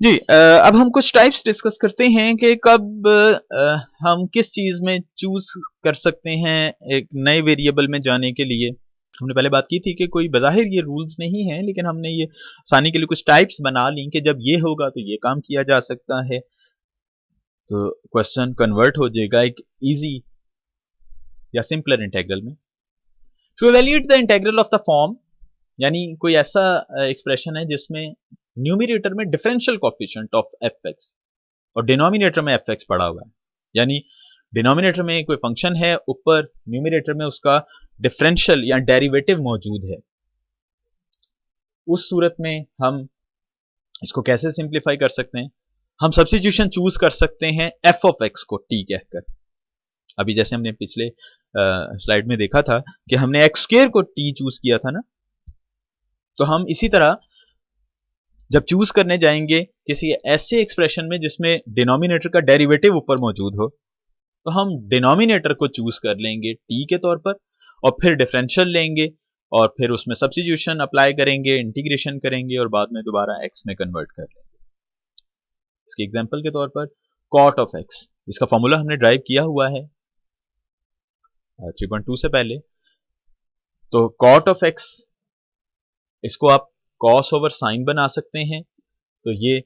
जी अब हम कुछ टाइप्स डिस्कस करते हैं कि कब हम किस चीज़ में चूज़ कर सकते हैं एक नए वेरिएबल में जाने के लिए। हमने पहले बात की थी कि कोई बज़ाहिर ये रूल्स नहीं हैं, लेकिन हमने ये आसानी के लिए कुछ टाइप्स बना ली कि जब ये होगा तो ये काम किया जा सकता है। तो क्वेश्चन कन्वर्ट हो जाएगा एक ईज़ी या सिंपलर इंटीग्रल में। To evaluate the integral of the form, यानी कोई ऐसा एक्सप्रेशन है जिसमें न्यूमरेटर में differential coefficient of f x और डिनोमिनेटर में एफ एक्स पड़ा हुआ है। यानी डिनोमिनेटर में कोई फंक्शन है, ऊपर न्यूमरेटर में उसका डिफरेंशियल या डेरिवेटिव मौजूद है। उस सूरत में हम इसको कैसे सिंप्लीफाई कर सकते हैं? हम सब्स्टिट्यूशन चूज कर सकते हैं एफ ऑफ एक्स को टी कहकर। अभी जैसे हमने पिछले स्लाइड में देखा था कि हमने एक्स स्क्वायर को टी चूज किया था ना, तो हम इसी तरह जब चूज करने जाएंगे किसी ऐसे एक्सप्रेशन में जिसमें डिनोमिनेटर का डेरिवेटिव ऊपर मौजूद हो, तो हम डिनोमिनेटर को चूज कर लेंगे टी के तौर पर और फिर डिफरेंशियल लेंगे और फिर उसमें सब्स्टिट्यूशन अप्लाई करेंगे, इंटीग्रेशन करेंगे और बाद में दोबारा एक्स में कन्वर्ट कर लेंगे। इसके एग्जांपल के तौर पर कॉट ऑफ एक्स, इसका फॉर्मूला हमने ड्राइव किया हुआ है 3.2 से पहले। तो कॉट ऑफ एक्स, इसको आप कॉस ओवर साइन बना सकते हैं। तो ये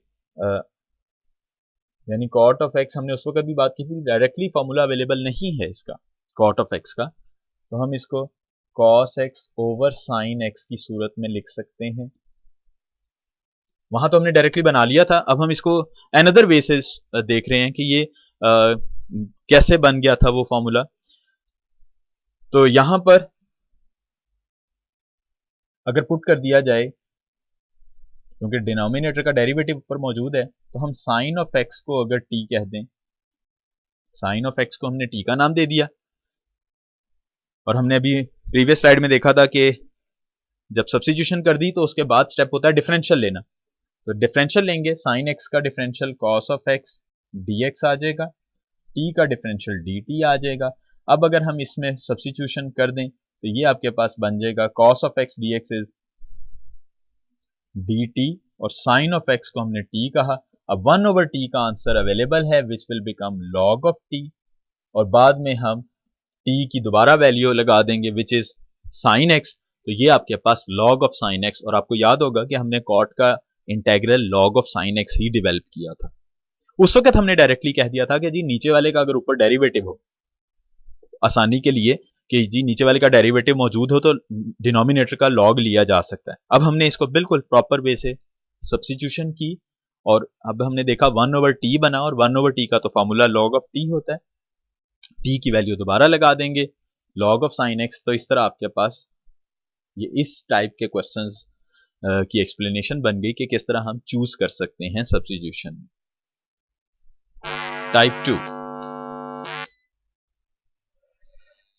यानी कॉट ऑफ एक्स, हमने उस वक्त भी बात की थी, डायरेक्टली फॉर्मूला अवेलेबल नहीं है इसका कॉट ऑफ एक्स का, तो हम इसको cos x over sine x की सूरत में लिख सकते हैं। वहां तो हमने डायरेक्टली बना लिया था, अब हम इसको अनदर वे से देख रहे हैं कि ये कैसे बन गया था वो फॉर्मूला। तो यहां पर अगर पुट कर दिया जाए, क्योंकि डिनोमिनेटर का डेरिवेटिव ऊपर मौजूद है, तो हम साइन ऑफ एक्स को अगर टी कह दें, साइन ऑफ एक्स को हमने टी का नाम दे दिया। और हमने अभी प्रीवियस स्लाइड में देखा था कि जब सब्स्टिट्यूशन कर दी तो उसके बाद स्टेप होता है डिफरेंशियल लेना। तो डिफरेंशियल लेंगे, साइन एक्स का differential cos of x dx आ जाएगा, टी का डिफरेंशियल dt आ जाएगा। अब अगर हम इसमें सब्स्टिट्यूशन कर दें तो ये आपके पास बन जाएगा cos of x dx is dt और साइन ऑफ एक्स को हमने t कहा। अब 1 ओवर t का आंसर अवेलेबल है which will become log of t, और बाद में हम t की दोबारा वैल्यू लगा देंगे विच इज साइन एक्स। तो ये आपके पास log ऑफ साइन एक्स, और आपको याद होगा कि हमने कॉट का integral log of sine x he develop किया था। उस वक्त हमने डायरेक्टली कह दिया था कि जी नीचे वाले का अगर ऊपर डेरिवेटिव हो, आसानी के लिए कि जी नीचे वाले का डेरिवेटिव मौजूद हो तो डिनोमिनेटर का log लिया जा सकता है। अब हमने इसको बिल्कुल प्रॉपर वे से सब्स्टिट्यूशन की और अब हमने देखा 1 ओवर टी बना, और 1 ओवर टी का तो फॉर्मूला log ऑफ टी होता है। टी की वैल्यू दोबारा लगा देंगे, log ऑफ साइन एक्स। तो इस तरह आपके पास ये इस टाइप के क्वेश्चंस की एक्सप्लेनेशन बन गई कि किस तरह हम चूज कर सकते हैं substitution. Type 2,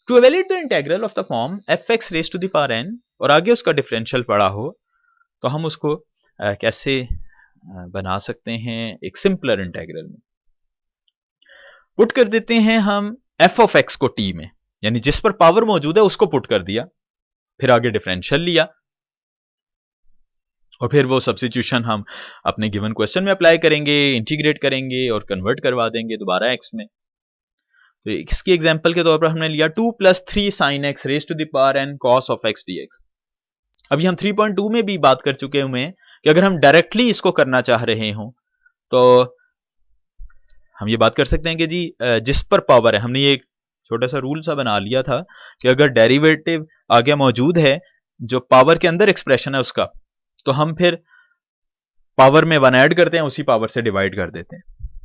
to evaluate the integral of the form f x raise to the power n, और आगे उसका डिफरेंशियल पड़ा हो, तो हम उसको कैसे बना सकते हैं एक सिंपलर इंटीग्रल में। पुट कर देते हैं हम एफ ऑफ एक्स को टी में, यानी जिस पर पावर मौजूद है उसको पुट कर दिया, फिर आगे डिफरेंशियल लिया और फिर वो सब्स्टिट्यूशन हम अपने गिवन क्वेश्चन में अप्लाई करेंगे, इंटीग्रेट करेंगे और कन्वर्ट करवा देंगे दोबारा एक्स में। तो इसकी एग्जांपल के तौर पर हमने लिया 2 + 3 sin x raise to the power n cos of x dx। अभी हम 3.2 में भी बात कर चुके हुए हैं कि अगर हम डायरेक्टली इसको करना चाह रहे हों तो हम ये बात कर सकते हैं कि जी जिस पर पावर है, हमने ये एक छोटा सा रूल सा बना लिया था कि अगर डेरिवेटिव आगे मौजूद है जो पावर के अंदर एक्सप्रेशन है उसका, तो हम फिर पावर में 1 ऐड करते हैं, उसी पावर से डिवाइड कर देते हैं।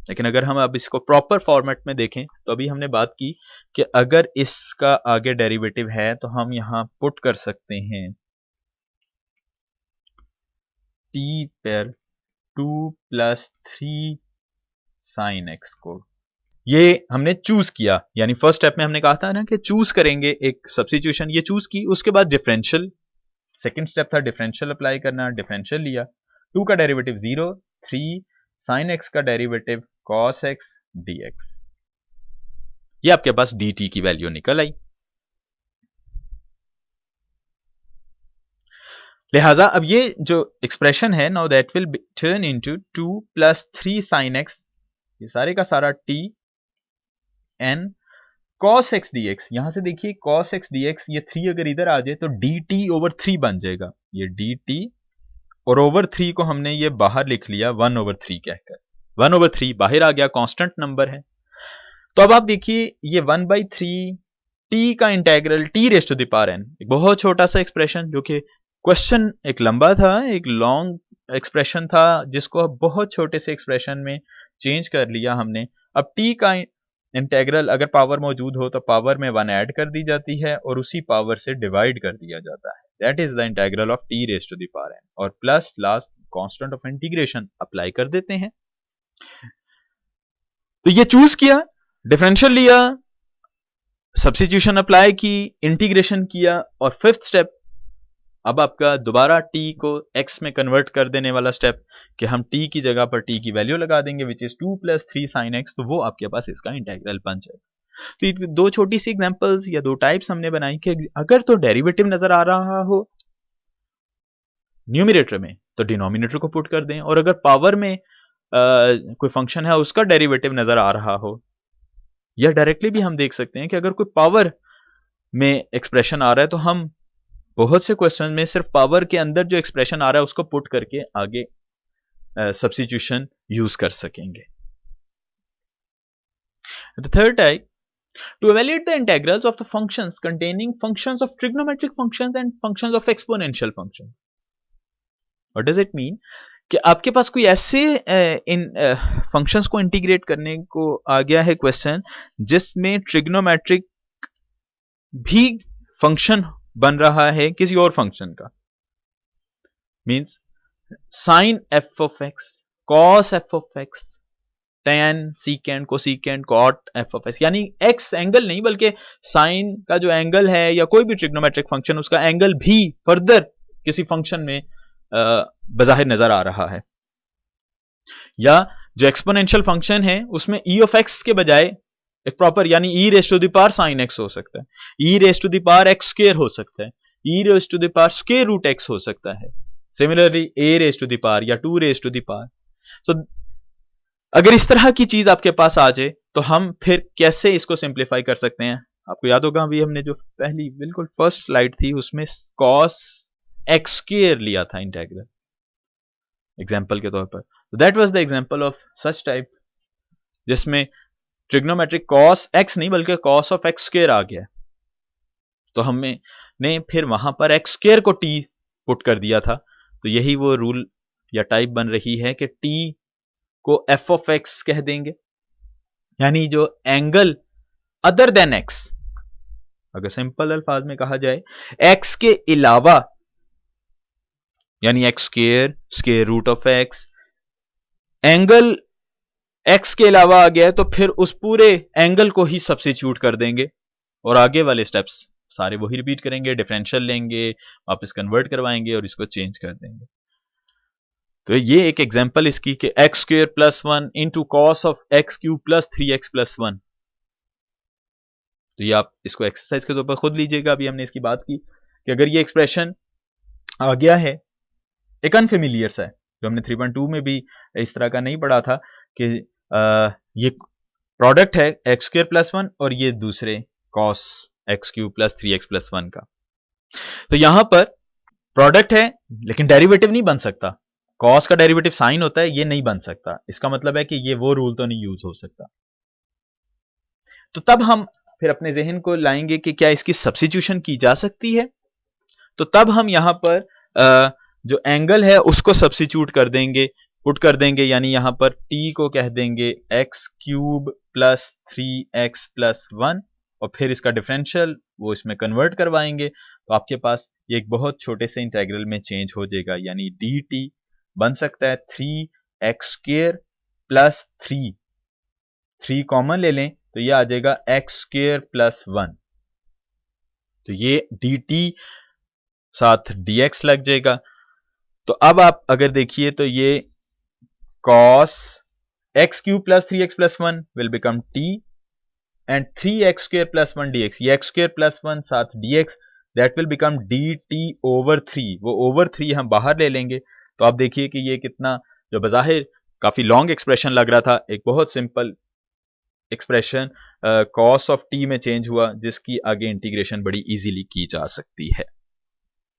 लेकिन अगर हम अब इसको प्रॉपर फॉर्मेट में देखें तो अभी हमने बात की कि अगर इसका आगे डेरिवेटिव है तो हम यहां पुट कर सकते हैं t पर 2 + 3 sin x को। ये हमने चूज किया, यानी फर्स्ट स्टेप में हमने कहा था ना कि चूज करेंगे एक सब्स्टिट्यूशन, ये चूज की, उसके बाद डिफरेंशियल, सेकंड स्टेप था डिफरेंशियल अप्लाई करना, डिफरेंशियल लिया, 2 का डेरिवेटिव 0, 3 sin x का डेरिवेटिव cos x dx, ये आपके पास dt की वैल्यू निकल आई। लिहाजा अब ये जो एक्सप्रेशन है, now that will turn into 2 plus 3 sine x, ये सारे का सारा t n cos x dx। यहां से देखिए cos x dx, ये 3 अगर इधर आ जाए तो dt ओवर 3 बन जाएगा, ये dt और ओवर 3 को हमने ये बाहर लिख लिया 1 ओवर 3 कहकर, 1 ओवर 3 बाहर आ गया, कांस्टेंट नंबर है। तो अब आप देखिए ये 1/3 t का integral t raise to the power n, एक बहुत छोटा सा एक्सप्रेशन, जो कि क्वेश्चन एक लंबा था, एक लॉन्ग एक्सप्रेशन था, जिसको बहुत छोटे से एक्सप्रेशन में चेंज कर लिया हमने। अब t का इंटेग्रल अगर पावर मौजूद हो तो पावर में 1 ऐड कर दी जाती है और उसी पावर से डिवाइड कर दिया जाता है, that is the integral of t raise to the power n, और plus last constant of integration apply कर देते हैं। तो ये चूज किया, डिफरेंशियल लिया, सब्स्टिट्यूशन अप्लाई की, इंटीग्रेशन किया, और फिफ्थ स्टेप अब आपका दोबारा t को x में कन्वर्ट कर देने वाला स्टेप, कि हम t की जगह पर t की वैल्यू लगा देंगे which is 2 plus 3 sine x, तो वो आपके पास इसका इंटेग्रल बन जाएगा। तो ये दो छोटी सी एग्जांपल्स या दो टाइप्स हमने बनाई कि अगर तो डेरिवेटिव नजर आ रहा हो न्यूमरेटर में तो डिनोमिनेटर को पुट कर दें, और अगर पावर में कोई फंक्शन है उसका डेरिवेटिव नजर आ रहा हो, या डायरेक्टली भी हम देख सकते हैं कि अगर कोई पावर में एक्सप्रेशन आ रहा है तो हम बहुत से क्वेश्चन में सिर्फ पावर के अंदर जो एक्सप्रेशन आ रहा है उसको पुट करके आगे सब्स्टिट्यूशन यूज कर सकेंगे। The third type, to evaluate the integrals of the functions containing functions of trigonometric functions and functions of exponential functions. What does it mean? कि आपके पास कोई ऐसे इन फंक्शंस को इंटीग्रेट करने को आ गया है क्वेश्चन जिसमें ट्रिग्नोमेट्रिक भी फंक्शन बन रहा है किसी और फंक्शन का, means sine f of x, cos f of x, tan, secant, cosecant, cot f of x, यानी एक्स एंगल नहीं बल्कि साइन का जो एंगल है या कोई भी ट्रिग्नोमेट्रिक फंक्शन उसका एंगल भी फर्दर किसी फंक्शन में बज़ाहिर नजर आ रहा है। या जो एक्सपोनेंशियल फंक्शन है उसमें ई ऑफ एक्स के बजाय एक प्रॉपर यानी e raise to the power sine x हो सकता है, e raise to the power x square हो सकता है, e raise to the power square root x हो सकता है, similarly a raise to the power या 2 raise to the power. So अगर इस तरह की चीज आपके पास आ जाए तो हम फिर कैसे इसको सिंप्लीफाई कर सकते हैं। आपको याद होगा अभी हमने जो पहली बिल्कुल फर्स्ट स्लाइड थी उसमें cos x स्क्वायर लिया था इंटेग्रल एग्जांपल के तौर पर, that was the example of such type जिसमें ट्रिग्नोमेट्रिक cos x नहीं बल्कि cos ऑफ x स्क्वायर आ गया, तो हमने फिर वहां पर x स्क्वायर को t पुट कर दिया था। तो यही वो रूल या टाइप बन रही है कि t को f ऑफ x कह देंगे, यानी जो एंगल अदर देन x, अगर सिंपल अल्फाज में कहा जाए x के अलावा, यानी x square, square root of x, angle x के अलावा आ गया है तो फिर उस पूरे एंगल को ही सब्स्टिट्यूट कर देंगे और आगे वाले स्टेप्स सारे वही रिपीट करेंगे, डिफरेंशियल लेंगे, वापस कन्वर्ट करवाएंगे और इसको चेंज कर देंगे। तो ये एक एग्जांपल इसकी कि x square plus 1 into cos of x cube plus 3x plus 1। तो ये आप इसको एक्सरसाइज के तौर पर खुद लीजिएगा। अभी हमने इसकी बात की कि अगर ये एक्सप्रेशन आ गया है, एक अनफेमिलियर सा है जो हमने 3.2 में भी इस तरह का नहीं पढ़ा था कि ये प्रोडक्ट है एक्स स्क्वायर प्लस 1 और ये दूसरे cos x cube plus 3x plus 1 का। तो यहां पर प्रोडक्ट है लेकिन डेरिवेटिव नहीं बन सकता, कॉस का डेरिवेटिव साइन होता है, ये नहीं बन सकता। इसका मतलब है कि ये वो रूल तो नहीं यूज हो सकता। तो तब हम फिर अपने जहन को लाएंगे कि क्या इसकी सब्स्टिट्यूशन की जा सकती है। तो तब हम यहां पर जो एंगल है उसको सब्स्टिट्यूट कर देंगे, पुट कर देंगे, यानी यहां पर t को कह देंगे x cube plus 3x plus 1 और फिर इसका डिफरेंशियल वो इसमें कन्वर्ट करवाएंगे। तो आपके पास ये एक बहुत छोटे से इंटेग्रल में चेंज हो जाएगा, यानी dt बन सकता है 3x स्क्वायर प्लस 3 कॉमन ले लें तो ये आ जाएगा x स्क्वायर प्लस 1। तो ये dt साथ dx लग जाएगा। तो अब आप अगर देखिए तो ये cos x cube plus 3x plus 1 will become t and 3x square plus 1 dx, ये x स्क्वायर प्लस 1 साथ dx that will become dt/3। वो ओवर 3 हम बाहर ले लेंगे, तो आप देखिए कि ये कितना, जो बज़ाहिर काफी लॉन्ग एक्सप्रेशन लग रहा था, एक बहुत simple expression cos of t में चेंज हुआ, जिसकी आगे इंटीग्रेशन बड़ी इजीली की जा सकती है।